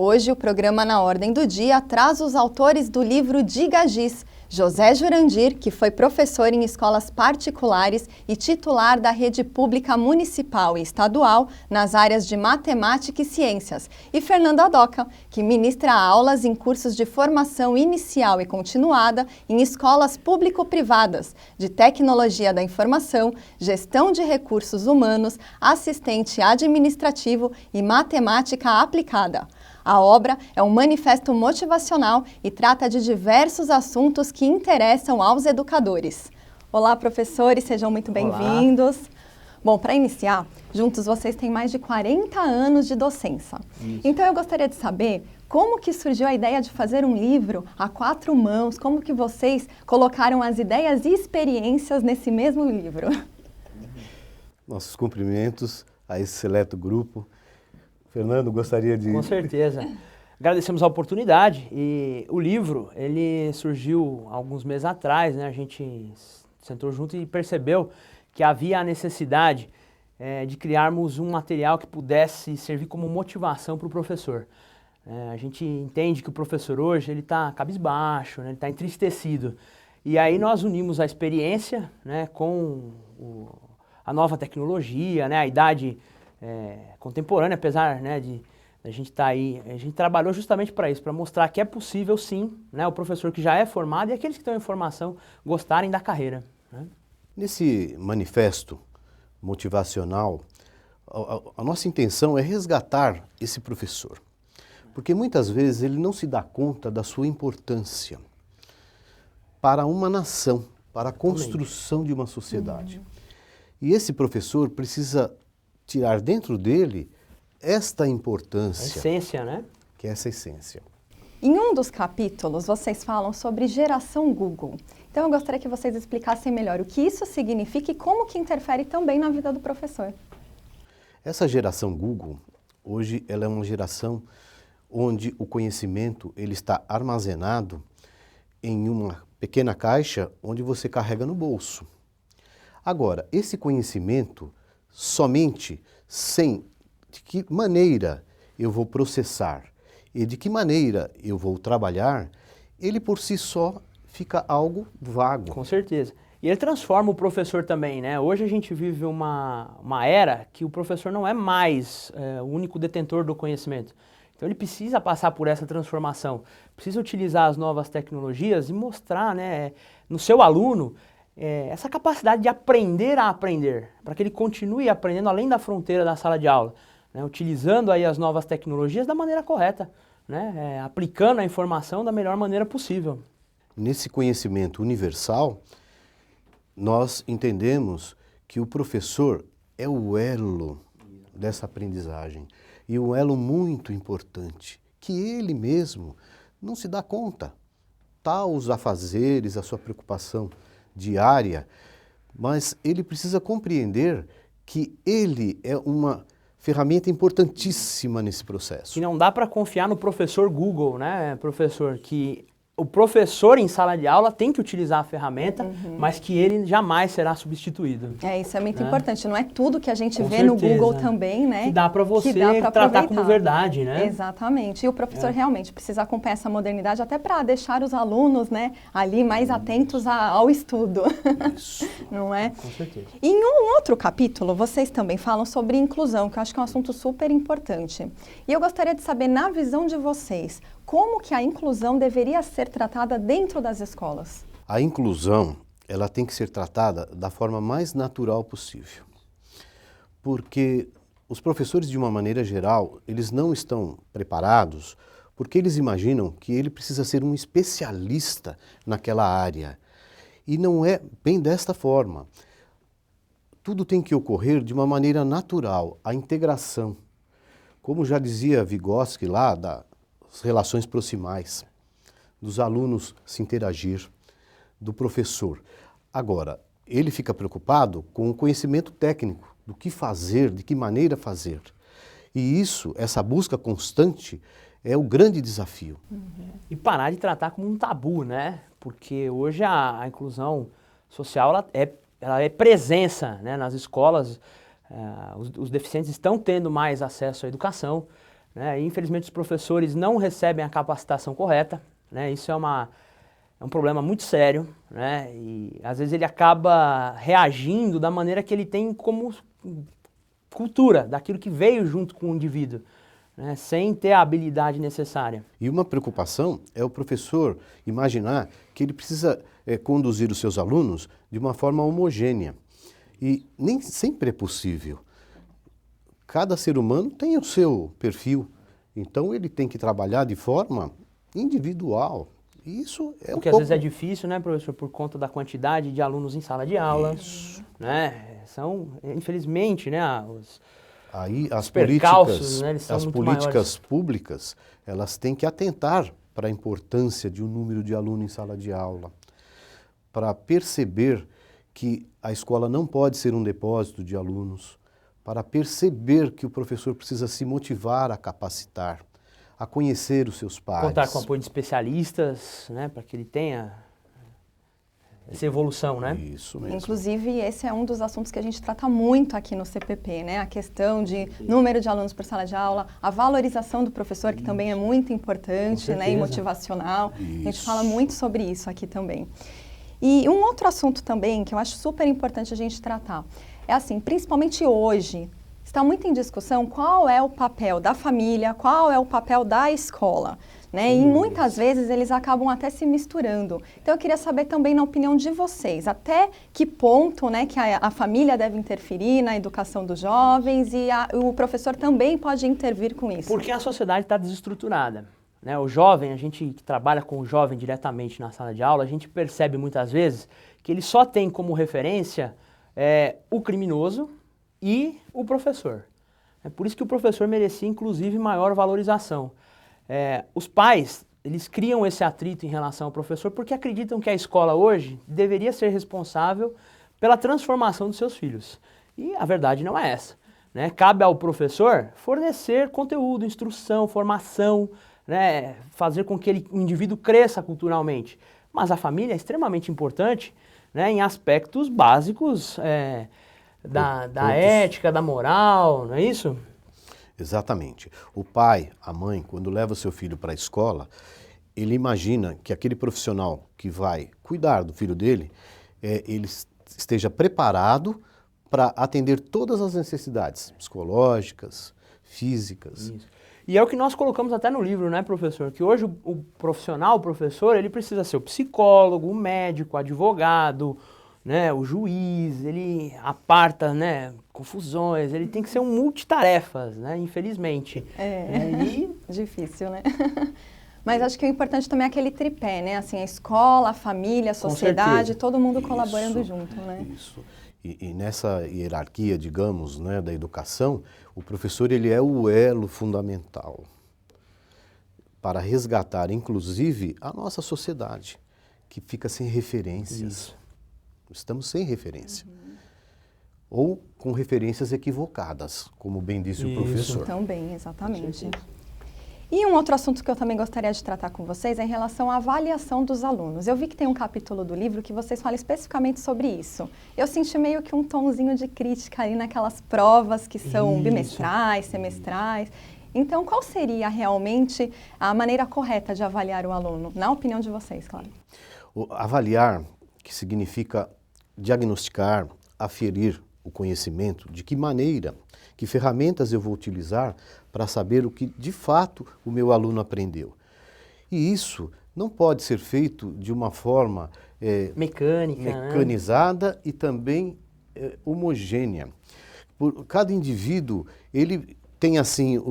Hoje, o programa Na Ordem do Dia traz os autores do livro Diga Giz, José Jurandir, que foi professor em escolas particulares e titular da rede pública municipal e estadual nas áreas de matemática e ciências, e Fernando Adoca, que ministra aulas em cursos de formação inicial e continuada em escolas público-privadas, de tecnologia da informação, gestão de recursos humanos, assistente administrativo e matemática aplicada. A obra é um manifesto motivacional e trata de diversos assuntos que interessam aos educadores. Olá, professores, sejam muito bem-vindos. Bom, para iniciar, juntos vocês têm mais de 40 anos de docência. Isso. Então eu gostaria de saber como que surgiu a ideia de fazer um livro a 4 mãos, como que vocês colocaram as ideias e experiências nesse mesmo livro. Nossos cumprimentos a esse seleto grupo. Fernando, gostaria de... Com certeza. Agradecemos a oportunidade e o livro, ele surgiu alguns meses atrás, né? A gente sentou junto e percebeu que havia a necessidade de criarmos um material que pudesse servir como motivação para o professor. A gente entende que o professor hoje, ele está cabisbaixo, né? Ele está entristecido. E aí nós unimos a experiência, né, com a nova tecnologia, né, a idade contemporânea, apesar, né, de a gente estar aí, a gente trabalhou justamente para isso, para mostrar que é possível sim, né, o professor que já é formado e aqueles que estão em formação gostarem da carreira. Né? Nesse manifesto motivacional, a nossa intenção é resgatar esse professor, porque muitas vezes ele não se dá conta da sua importância para uma nação, para a construção de uma sociedade. E esse professor precisa tirar dentro dele esta importância. A essência, né? Que é essa essência. Em um dos capítulos, vocês falam sobre geração Google. Então, eu gostaria que vocês explicassem melhor o que isso significa e como que interfere também na vida do professor. Essa geração Google, hoje, ela é uma geração onde o conhecimento ele está armazenado em uma pequena caixa onde você carrega no bolso. Agora, esse conhecimento somente sem de que maneira eu vou processar e de que maneira eu vou trabalhar, ele por si só fica algo vago. Com certeza. E ele transforma o professor também, né? Hoje a gente vive uma era que o professor não é mais o único detentor do conhecimento. Então ele precisa passar por essa transformação, precisa utilizar as novas tecnologias e mostrar, né, no seu aluno essa capacidade de aprender a aprender, para que ele continue aprendendo além da fronteira da sala de aula, né, utilizando aí as novas tecnologias da maneira correta, né, aplicando a informação da melhor maneira possível. Nesse conhecimento universal, nós entendemos que o professor é o elo dessa aprendizagem, e um elo muito importante, que ele mesmo não se dá conta. Tá os afazeres, a sua preocupação diária, mas ele precisa compreender que ele é uma ferramenta importantíssima nesse processo. E não dá para confiar no professor Google, né, professor, que o professor em sala de aula tem que utilizar a ferramenta, mas que ele jamais será substituído. Isso é muito importante. Não é tudo que a gente Com vê certeza. no Google também, né? Que dá para você tratar como verdade, né? Exatamente. E o professor realmente precisa acompanhar essa modernidade até para deixar os alunos, né, ali mais atentos ao estudo. Isso. Não é? Com certeza. E em um outro capítulo, vocês também falam sobre inclusão, que eu acho que é um assunto super importante. E eu gostaria de saber, na visão de vocês, como que a inclusão deveria ser tratada dentro das escolas? A inclusão, ela tem que ser tratada da forma mais natural possível. Porque os professores, de uma maneira geral, eles não estão preparados porque eles imaginam que ele precisa ser um especialista naquela área. E não é bem desta forma. Tudo tem que ocorrer de uma maneira natural, a integração. Como já dizia Vygotsky lá, das relações proximais, dos alunos se interagir, do professor. Agora, ele fica preocupado com o conhecimento técnico, do que fazer, de que maneira fazer. E isso, essa busca constante, é o grande desafio. E parar de tratar como um tabu, né? Porque hoje a inclusão social ela é presença, né, nas escolas. Os deficientes estão tendo mais acesso à educação, né? E, infelizmente, os professores não recebem a capacitação correta, né? Isso é um problema muito sério, né? E às vezes ele acaba reagindo da maneira que ele tem como cultura, daquilo que veio junto com o indivíduo, né? Sem ter a habilidade necessária. E uma preocupação é o professor imaginar que ele precisa conduzir os seus alunos de uma forma homogênea. E nem sempre é possível. Cada ser humano tem o seu perfil, então ele tem que trabalhar de forma individual. E isso é Porque às vezes é difícil, né, professor, por conta da quantidade de alunos em sala de aula. Isso. Né? São, infelizmente, né, Aí as percalços, né, eles são muito políticas maiores. públicas, elas têm que atentar para a importância de um número de alunos em sala de aula, para perceber que a escola não pode ser um depósito de alunos, para perceber que o professor precisa se motivar a capacitar, a conhecer os seus pares. Contar com o apoio de especialistas, né, para que ele tenha essa evolução, né? Isso mesmo. Inclusive, esse é um dos assuntos que a gente trata muito aqui no CPP, né? A questão de número de alunos por sala de aula, a valorização do professor, que também é muito importante, né? E motivacional. A gente fala muito sobre isso aqui também. E um outro assunto também que eu acho super importante a gente tratar é assim, principalmente hoje, está muito em discussão qual é o papel da família, qual é o papel da escola, né? E muitas vezes eles acabam até se misturando. Então eu queria saber também na opinião de vocês, até que ponto, né, que a família deve interferir na educação dos jovens e o professor também pode intervir com isso. Porque a sociedade está desestruturada, né? O jovem, a gente que trabalha com o jovem diretamente na sala de aula, a gente percebe muitas vezes que ele só tem como referência o criminoso e o professor. É por isso que o professor merecia, inclusive, maior valorização. Os pais, eles criam esse atrito em relação ao professor porque acreditam que a escola hoje deveria ser responsável pela transformação dos seus filhos. E a verdade não é essa, né? Cabe ao professor fornecer conteúdo, instrução, formação, né? Fazer com que o indivíduo cresça culturalmente. Mas a família é extremamente importante, né? Em aspectos básicos da ética, da moral, não é isso? Exatamente. O pai, a mãe, quando leva o seu filho para a escola, ele imagina que aquele profissional que vai cuidar do filho dele, ele esteja preparado para atender todas as necessidades psicológicas, físicas. Isso. E é o que nós colocamos até no livro, né, professor? Que hoje o profissional, o professor, ele precisa ser o psicólogo, o médico, o advogado, né, o juiz, ele aparta, né, confusões, ele tem que ser um multitarefas, né, infelizmente. Difícil, né? Mas acho que o importante também é aquele tripé, né, assim, a escola, a família, a sociedade, todo mundo colaborando junto, né? Isso. E nessa hierarquia, digamos, né, da educação, o professor ele é o elo fundamental para resgatar, inclusive, a nossa sociedade, que fica sem referências. Isso. Estamos sem referência. Ou com referências equivocadas, como bem disse o professor. Também, exatamente. E um outro assunto que eu também gostaria de tratar com vocês é em relação à avaliação dos alunos. Eu vi que tem um capítulo do livro que vocês falam especificamente sobre isso. Eu senti meio que um tomzinho de crítica aí naquelas provas que são bimestrais, semestrais. Então, qual seria realmente a maneira correta de avaliar o aluno? Na opinião de vocês, claro. Avaliar, que significa diagnosticar, aferir o conhecimento, de que maneira, que ferramentas eu vou utilizar para saber o que de fato o meu aluno aprendeu. E isso não pode ser feito de uma forma mecanizada, né? E também homogênea. Cada indivíduo, ele tem assim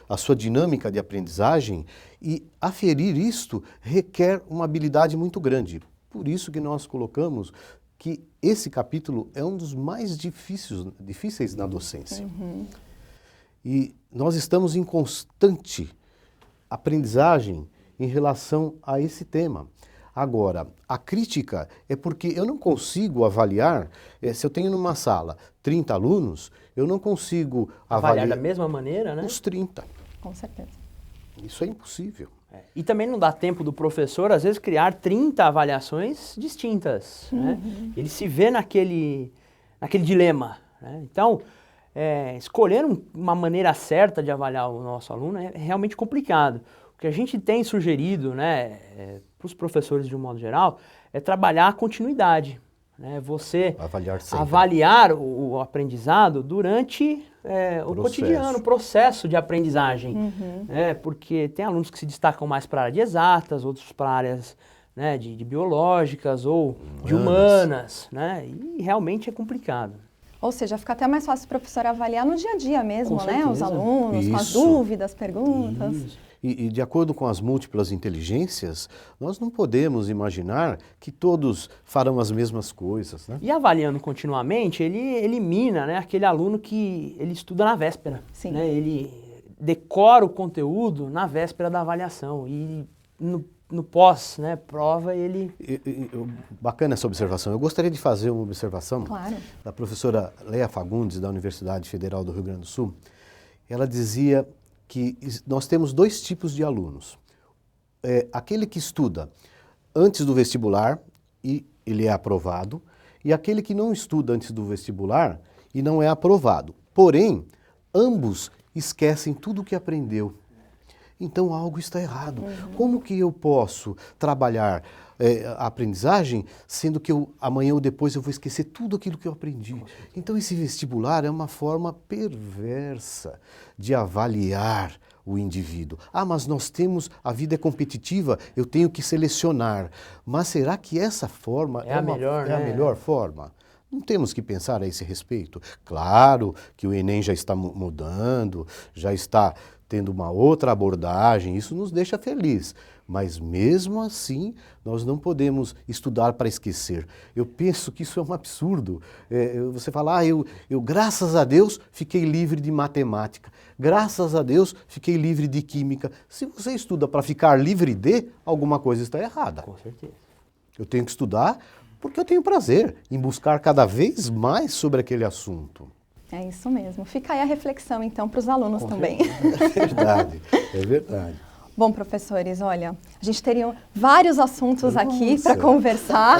a sua dinâmica de aprendizagem e aferir isto requer uma habilidade muito grande. Por isso que nós colocamos que esse capítulo é um dos mais difíceis na docência. E nós estamos em constante aprendizagem em relação a esse tema. Agora, a crítica é porque eu não consigo avaliar, se eu tenho numa sala 30 alunos, eu não consigo avaliar da mesma maneira, né? Os 30. Com certeza. Isso é impossível. E também não dá tempo do professor, às vezes, criar 30 avaliações distintas. Né? Ele se vê naquele dilema. Né? Então, escolher uma maneira certa de avaliar o nosso aluno é realmente complicado. O que a gente tem sugerido, né, para os professores de um modo geral, é trabalhar a continuidade. Né? Você avaliar o aprendizado durante o cotidiano, o processo de aprendizagem. Porque tem alunos que se destacam mais para a área de exatas, outros para áreas, né, de biológicas ou de humanas, né? E realmente é complicado. Ou seja, fica até mais fácil o professor avaliar no dia a dia mesmo, Com né? certeza. Os alunos, com as dúvidas, perguntas. Isso. E de acordo com as múltiplas inteligências, nós não podemos imaginar que todos farão as mesmas coisas, né? E avaliando continuamente, ele elimina, né, aquele aluno que ele estuda na véspera. Sim. Né? Ele decora o conteúdo na véspera da avaliação e no pós, né, prova, ele... Bacana essa observação. Eu gostaria de fazer uma observação da professora Leia Fagundes, da Universidade Federal do Rio Grande do Sul. Ela dizia que nós temos dois tipos de alunos. Aquele que estuda antes do vestibular e ele é aprovado, e aquele que não estuda antes do vestibular e não é aprovado. Porém, ambos esquecem tudo o que aprendeu. Então algo está errado. Como que eu posso trabalhar a aprendizagem, sendo que amanhã ou depois eu vou esquecer tudo aquilo que eu aprendi? Então esse vestibular é uma forma perversa de avaliar o indivíduo. Mas a vida é competitiva, eu tenho que selecionar. Mas será que essa forma é a melhor forma? Não temos que pensar a esse respeito. Claro que o Enem já está mudando, já está tendo uma outra abordagem, isso nos deixa feliz. Mas mesmo assim, nós não podemos estudar para esquecer. Eu penso que isso é um absurdo. Você fala, eu graças a Deus fiquei livre de matemática, graças a Deus fiquei livre de química. Se você estuda para ficar livre de, alguma coisa está errada. Com certeza. Eu tenho que estudar porque eu tenho prazer em buscar cada vez mais sobre aquele assunto. É isso mesmo. Fica aí a reflexão, então, para os alunos também. É verdade. Bom, professores, olha, a gente teria vários assuntos aqui para conversar.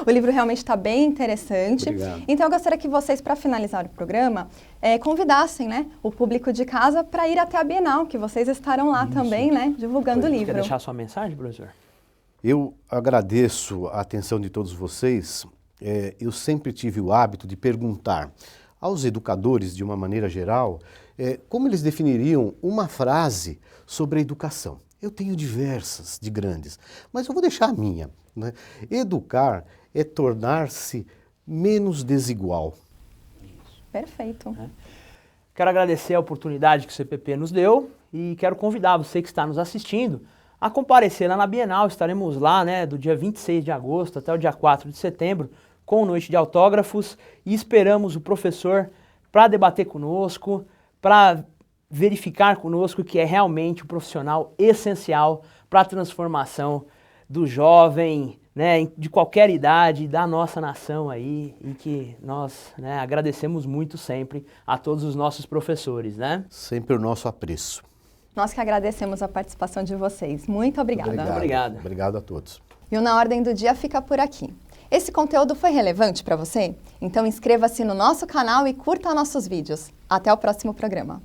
O livro realmente está bem interessante. Obrigado. Então, eu gostaria que vocês, para finalizar o programa, convidassem, né, o público de casa para ir até a Bienal, que vocês estarão lá também, né, divulgando o livro. Quer deixar sua mensagem, professor? Eu agradeço a atenção de todos vocês. Eu sempre tive o hábito de perguntar aos educadores, de uma maneira geral, como eles definiriam uma frase sobre a educação. Eu tenho diversas, de grandes, mas eu vou deixar a minha. Né? Educar é tornar-se menos desigual. Perfeito. Quero agradecer a oportunidade que o CPP nos deu e quero convidar você que está nos assistindo a comparecer lá na Bienal. Estaremos lá, né, do dia 26 de agosto até o dia 4 de setembro, com noite de autógrafos, e esperamos o professor para debater conosco, para verificar conosco que é realmente um profissional essencial para a transformação do jovem, né, de qualquer idade, da nossa nação aí, e que nós, né, agradecemos muito sempre a todos os nossos professores, né? Sempre o nosso apreço. Nós que agradecemos a participação de vocês. Muito obrigada. Obrigado. Obrigado a todos. E o Na Ordem do Dia fica por aqui. Esse conteúdo foi relevante para você? Então inscreva-se no nosso canal e curta nossos vídeos. Até o próximo programa.